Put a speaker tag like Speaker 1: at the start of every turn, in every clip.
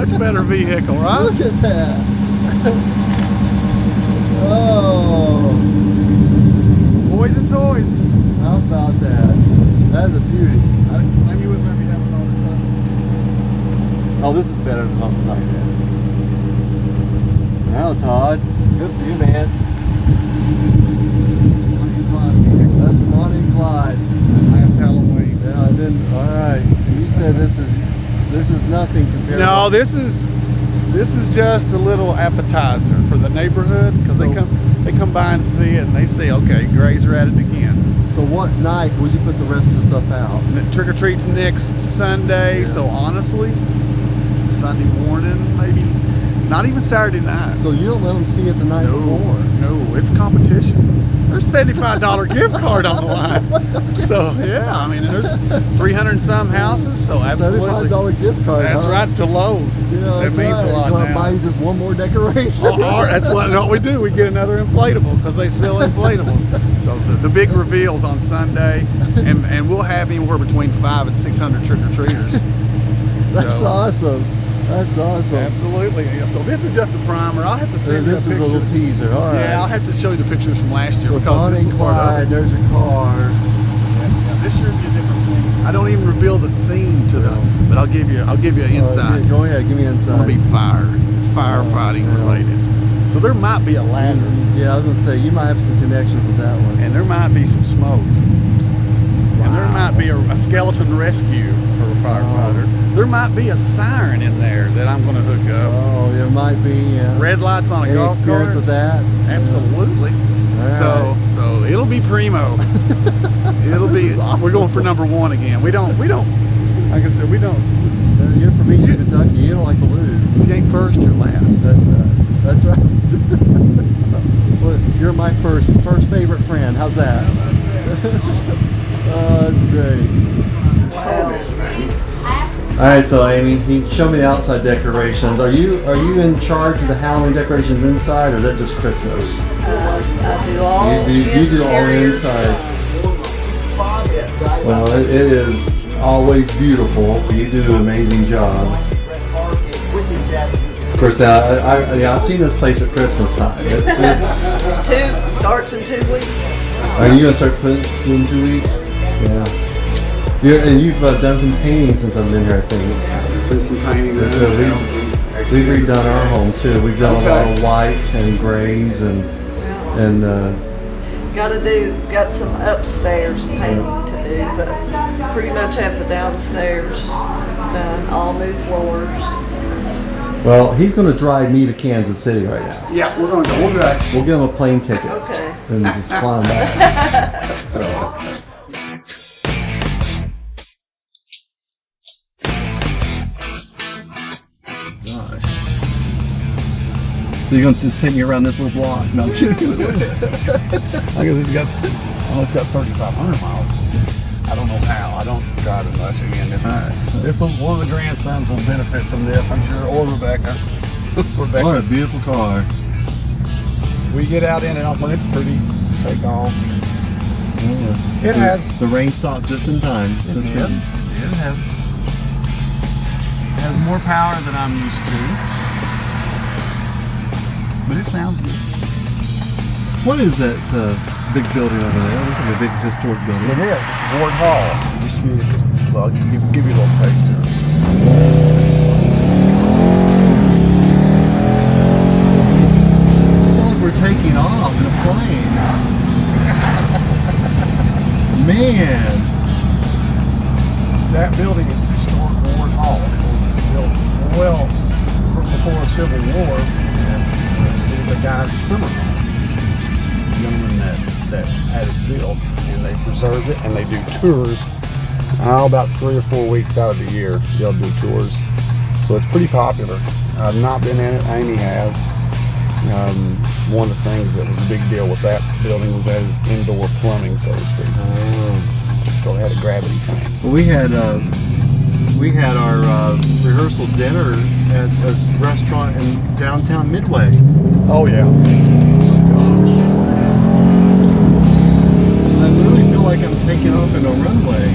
Speaker 1: much better vehicle, right?
Speaker 2: Look at that. Oh.
Speaker 1: Boys and toys.
Speaker 2: How about that? That's a beauty.
Speaker 1: Maybe you wouldn't let me have it all the time.
Speaker 2: Oh, this is better than Hump Like this. Well, Todd, good for you, man. That's the Bonnie and Clyde.
Speaker 1: Last Halloween.
Speaker 2: Yeah, I didn't. All right. You said this is nothing compared.
Speaker 1: No, this is just a little appetizer for the neighborhood because they come by and see it and they say, okay, Grays are at it again.
Speaker 2: So what night will you put the rest of the stuff out?
Speaker 1: And the trick or treat's next Sunday.
Speaker 2: Yeah.
Speaker 1: So honestly, Sunday morning, maybe not even Saturday night.
Speaker 2: So you don't let them see it the night before?
Speaker 1: No, it's competition. There's $75 gift card on the line. So yeah, I mean, there's 300 and some houses. So absolutely,
Speaker 2: $75 gift card.
Speaker 1: That's right, to Lowe's.
Speaker 2: Yeah,
Speaker 1: that means a lot now.
Speaker 2: Buy just one more decoration.
Speaker 1: That's what we do. We get another inflatable because they sell inflatables. So the big reveal's on Sunday, and we'll have anywhere between 500 and 600 trick or treaters.
Speaker 2: That's awesome. That's awesome.
Speaker 1: Absolutely. Yeah, so this is just a primer. I'll have to send you a picture.
Speaker 2: This is a little teaser. All right.
Speaker 1: Yeah, I'll have to show you the pictures from last year
Speaker 2: So
Speaker 1: because this is part of it.
Speaker 2: There's your car.
Speaker 1: Yeah, this year will be a different theme. I don't even reveal the theme to them, but I'll give you an insight.
Speaker 2: Go ahead, give me an insight.
Speaker 1: It's going to be firefighting related. So there might be a ladder.
Speaker 2: Yeah, I was going to say, you might have some connections with that one.
Speaker 1: And there might be some smoke. And there might be a skeleton rescue for a firefighter. There might be a siren in there that I'm going to hook up.
Speaker 2: Oh, there might be. Yeah.
Speaker 1: Red lights on a golf cart.
Speaker 2: With that?
Speaker 1: Absolutely.
Speaker 2: Yeah.
Speaker 1: So it'll be primo. It'll be.
Speaker 2: Awesome.
Speaker 1: We're going for #1 again. We don't. Like I said, we don't.
Speaker 2: You're from Eastern Kentucky. You don't like to lose.
Speaker 1: If you ain't first, you're last.
Speaker 2: That's right. Well, you're my first favorite friend. How's that? Oh, that's great. All right, so Amy, you show me the outside decorations. Are you in charge of the Halloween decorations inside, or is that just Christmas?
Speaker 3: I do all.
Speaker 2: You do all the inside. Well, it is always beautiful. You do an amazing job. Of course, I've seen this place at Christmas time. It's
Speaker 3: starts in 2 weeks.
Speaker 2: Are you gonna start putting in 2 weeks? Yeah. And you've done some painting since I've been here, I think.
Speaker 1: Put some painting.
Speaker 2: We've redone our home too. We've done a lot of whites and grays and
Speaker 3: got some upstairs painting to do, but pretty much have the downstairs done, all new floors.
Speaker 2: Well, he's going to drive me to Kansas City right now.
Speaker 1: Yeah, we're going to go. We'll do that.
Speaker 2: We'll give him a plane ticket.
Speaker 3: Okay.
Speaker 2: And just fly him back. So. Gosh. So you're going to just take me around this little block? No, I'm kidding.
Speaker 1: I guess it's got 3,500 miles. I don't know how. I don't drive it much. Again, one of the grandsons will benefit from this, I'm sure, or Rebecca.
Speaker 2: What a beautiful car.
Speaker 1: We get out in it when it's pretty. Take off.
Speaker 2: Yeah.
Speaker 1: It has.
Speaker 2: The rain stopped just in time.
Speaker 1: It has more power than I'm used to, but it sounds good.
Speaker 2: What is that big building over there? It looks like a big historic building.
Speaker 1: It is. It's Ward Hall. It used to be. Well, I'll give you a little taste here.
Speaker 2: We're taking off in a plane. Man.
Speaker 1: That building is historic Ward Hall. It was built well before the Civil War, and it was a guy's summer home. Gentleman that had it built, and they preserved it, and they do tours about 3 or 4 weeks out of the year. They'll do tours, so it's pretty popular. I've not been in it. Amy has. One of the things that was a big deal with that building was that indoor plumbing, so to speak. So it had a gravity tank.
Speaker 2: Well, we had our rehearsal dinner at a restaurant in downtown Midway.
Speaker 1: Oh yeah.
Speaker 2: I really feel like I'm taking off in a runway.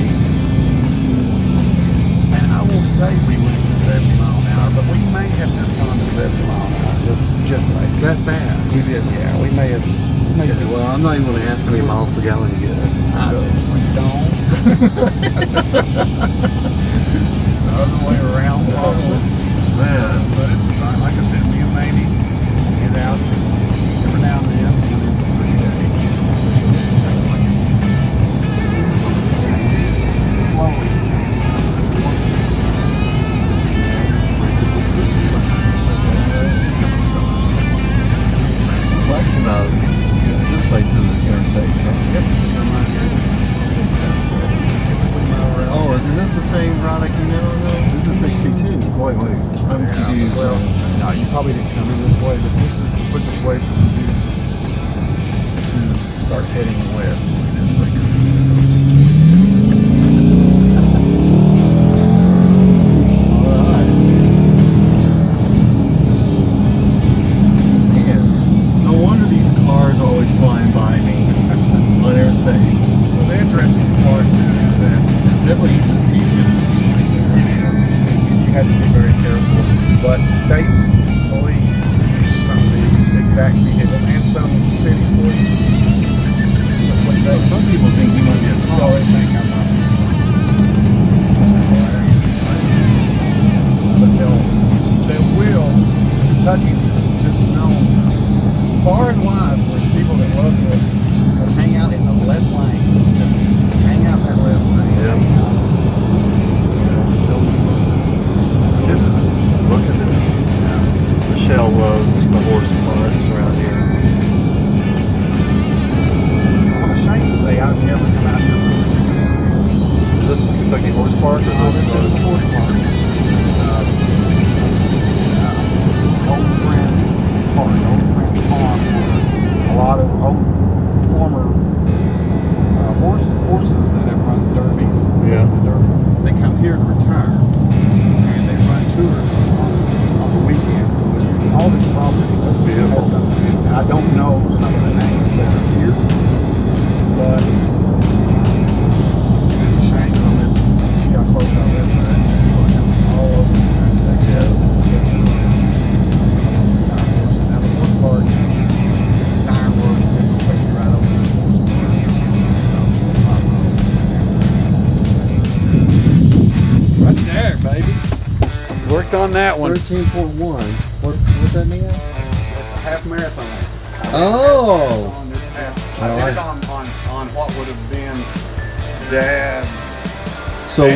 Speaker 1: And I will say we went to 70 mile an hour but we may have just gone to 70 miles an hour. Just like
Speaker 2: That fast?
Speaker 1: we did. Yeah, we may have.
Speaker 2: Well, I'm not even going to ask how many miles per gallon you get.
Speaker 1: We don't. The other way around, probably.
Speaker 2: Man.
Speaker 1: But it's fun. Like I said, me and Mamie get out every now and then, and it's a pretty day. Slowly.
Speaker 2: Talking about this way to the interstate.
Speaker 1: Yep. Come right here. This is typically my route.
Speaker 2: Oh, isn't this the same route I came in on though? This is 62. Wait, I'm
Speaker 1: Yeah,
Speaker 2: confused.
Speaker 1: well, no, you probably didn't come in this way, but this is the quickest way for you to start heading west. This way.
Speaker 2: Alright. Man, no wonder these cars are always flying by me on interstate.
Speaker 1: Well, the interesting part too is that
Speaker 2: It's definitely easy to speed.
Speaker 1: you have to be very careful. But state police from these exact vehicles and some city police, what they
Speaker 2: Some people think you might be a
Speaker 1: so
Speaker 2: cop.
Speaker 1: they think I'm not. Which is hilarious. But they will. Kentucky just known far and wide for its people that love to hang out in the left lane. Just hang out in that left lane.
Speaker 2: Yeah.
Speaker 1: This is
Speaker 2: Look at this. Michelle loves the horse parks around here.
Speaker 1: I'm ashamed to say I've never come out here for this.
Speaker 2: Is this the Kentucky Horse Park? Or
Speaker 1: This is the horse park. This is Old Friends Park, Old Friends Farm, where a lot of old former horses that have run derbies,
Speaker 2: Yeah.
Speaker 1: they come here to retire, and they run tours on the weekends. So it's all this property.
Speaker 2: That's beautiful.
Speaker 1: Has something in it. And I don't know some of the names that are here, but it's a shame. You see how close I live to it. People are coming all over the United States just to get to some of the time horses. Now the horse park, this is Ironwood. This will take you right over to the horse park. Right there, baby. Worked on that one.
Speaker 2: 13.1. What's that mean?
Speaker 1: It's a half marathon.
Speaker 2: Oh!
Speaker 1: On this past,
Speaker 2: Oh,
Speaker 1: I did it
Speaker 2: I-
Speaker 1: on what would have been Dad's.
Speaker 2: So,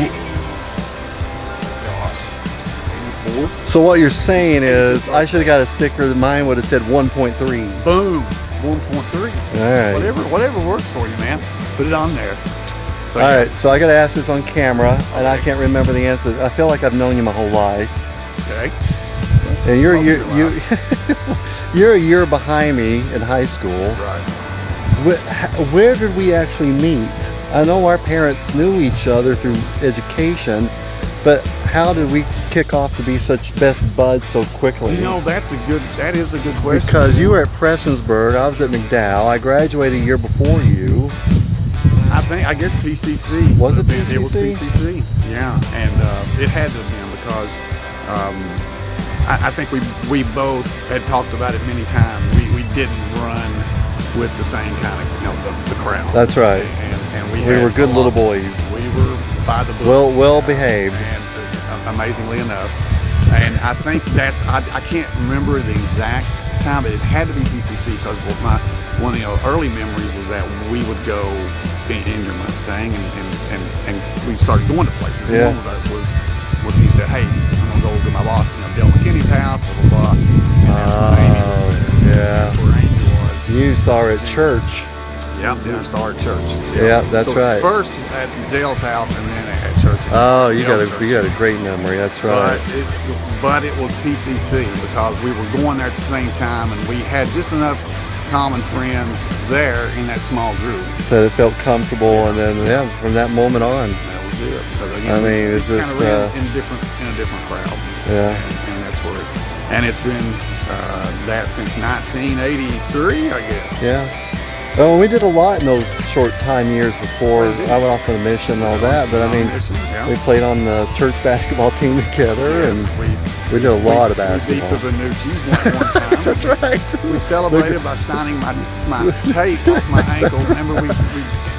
Speaker 2: so what you're saying is, I should have got a sticker that mine would have said 1.3.
Speaker 1: Boom, 1.3.
Speaker 2: Alright.
Speaker 1: Whatever works for you, man. Put it on there. So,
Speaker 2: All right, so I got to ask this on camera, and I can't remember the answer. I feel like I've known you my whole life,
Speaker 1: Okay.
Speaker 2: and you're
Speaker 1: Most
Speaker 2: you
Speaker 1: of
Speaker 2: you
Speaker 1: your
Speaker 2: you're a year behind me in high school.
Speaker 1: Right.
Speaker 2: Where did we actually meet? I know our parents knew each other through education, but how did we kick off to be such best buds so quickly?
Speaker 1: You know, that is a good question.
Speaker 2: Because you were at Prestonsburg, I was at McDowell. I graduated a year before you.
Speaker 1: I guess PCC.
Speaker 2: Was it
Speaker 1: It was
Speaker 2: PCC?
Speaker 1: PCC, yeah. And it had to have been because I think we both had talked about it many times. We didn't run with the same kind of, the crowd.
Speaker 2: That's right.
Speaker 1: And we
Speaker 2: We
Speaker 1: had
Speaker 2: were good
Speaker 1: a
Speaker 2: little
Speaker 1: lot-
Speaker 2: boys.
Speaker 1: We were by the book.
Speaker 2: Well behaved.
Speaker 1: And amazingly enough. And I think I can't remember the exact time, but it had to be PCC because one of the early memories was that we would go in your Mustang and we started going to places.
Speaker 2: Yeah.
Speaker 1: And one was when you said, hey, I'm going to go to my boss, Dale McKinney's house, blah, blah, blah. And that's where Amy was there.
Speaker 2: Yeah.
Speaker 1: That's where Amy was.
Speaker 2: You saw her at church.
Speaker 1: Yeah, then I saw her at church.
Speaker 2: Yeah, that's
Speaker 1: so
Speaker 2: right.
Speaker 1: It's first at Dale's house and then at church.
Speaker 2: Oh, you got
Speaker 1: Dale's church.
Speaker 2: a great memory. That's right.
Speaker 1: But it was PCC because we were going there at the same time and we had just enough common friends there in that small group.
Speaker 2: So it felt comfortable, and then from that moment on,
Speaker 1: That was it. Because,
Speaker 2: I mean, it's
Speaker 1: we
Speaker 2: just,
Speaker 1: kind of ran in a different crowd.
Speaker 2: Yeah.
Speaker 1: And that's where and it's been that since 1983, I guess.
Speaker 2: yeah. Oh, we did a lot in those short time years before I went off on a mission and all that. But I mean, we played on the church basketball team together, and we did a lot of basketball.
Speaker 1: We beat the Venucci's one time.
Speaker 2: That's right.
Speaker 1: We celebrated by signing my tape off my ankle. Remember, we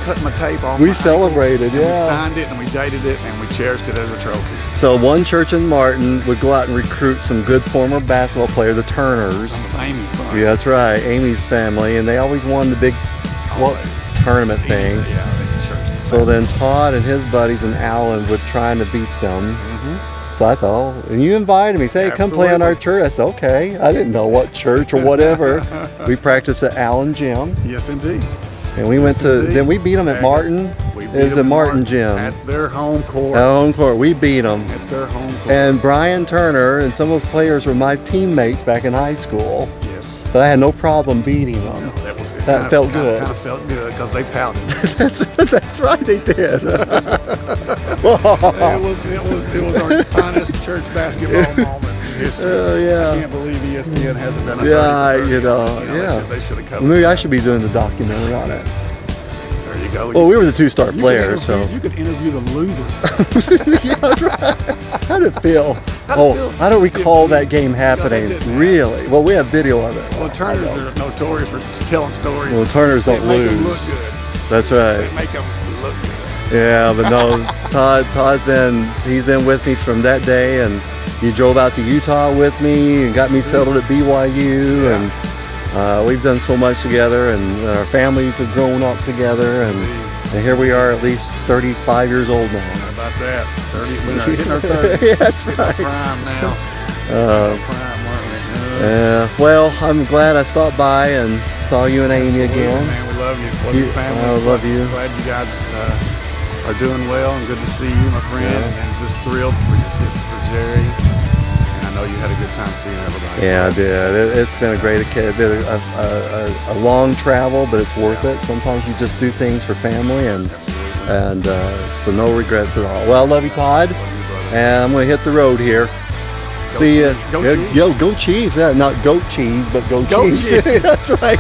Speaker 1: cut my tape off.
Speaker 2: We celebrated,
Speaker 1: ankle,
Speaker 2: yeah.
Speaker 1: We signed it and we dated it and we cherished it as a trophy.
Speaker 2: So one church in Martin would go out and recruit some good former basketball players, the Turners.
Speaker 1: Some of Amy's buddies.
Speaker 2: Yeah, that's right, Amy's family, and they always won the big tournament thing.
Speaker 1: Yeah, church.
Speaker 2: So then Todd and his buddies and Alan would trying to beat them. So I thought, and you invited me, say, hey, come play on our church. I said, okay. I didn't know what church or whatever. We practiced at Allen Gym.
Speaker 1: Yes, indeed.
Speaker 2: And we went to, then we beat them at Martin. It was at Martin Gym.
Speaker 1: At their home court.
Speaker 2: At home court. We beat them.
Speaker 1: At their home court.
Speaker 2: And Brian Turner and some of those players were my teammates back in high school.
Speaker 1: Yes.
Speaker 2: But I had no problem beating them.
Speaker 1: No,
Speaker 2: that felt good.
Speaker 1: Kind of felt good because they pouted.
Speaker 2: That's right, they did.
Speaker 1: it was our finest church basketball moment in history.
Speaker 2: Yeah.
Speaker 1: I can't believe ESPN hasn't done a
Speaker 2: They
Speaker 1: should have covered.
Speaker 2: Maybe I should be doing the documentary on it.
Speaker 1: There you go.
Speaker 2: Well, we were the two-star players, so
Speaker 1: you could interview the losers.
Speaker 2: yeah, that's right. How did it feel? I don't recall that game happening. Really? Well, we have video of it.
Speaker 1: Well, Turners are notorious for telling stories.
Speaker 2: Well, Turners don't
Speaker 1: They make them
Speaker 2: lose.
Speaker 1: look good.
Speaker 2: That's right.
Speaker 1: They make them look good.
Speaker 2: Yeah, but no, Todd's been with me from that day, and he drove out to Utah with me and got me settled at BYU, and we've done so much together, and our families have grown up together, and here we are, at least 35 years old now.
Speaker 1: How about that? 30. We're hitting our 30s.
Speaker 2: Yeah, that's right.
Speaker 1: Prime now. Prime, weren't we?
Speaker 2: Well, I'm glad I stopped by and saw you and Amy
Speaker 1: Absolutely,
Speaker 2: again.
Speaker 1: Man, we love you. Love your family.
Speaker 2: I love you.
Speaker 1: Glad you guys are doing well, and good to see you, my friend. And just thrilled for your sister, for Jerry. And I know you had a good time seeing everybody.
Speaker 2: Yeah, I did. It's been a great a long travel, but it's worth it. Sometimes you just do things for family, and so no regrets at all. Well, I love you, Todd. And I'm going to hit the road here. See you.
Speaker 1: Go cheese.
Speaker 2: Yo, go cheese. Yeah, not goat cheese, but go cheese.
Speaker 1: Cheese.
Speaker 2: That's right.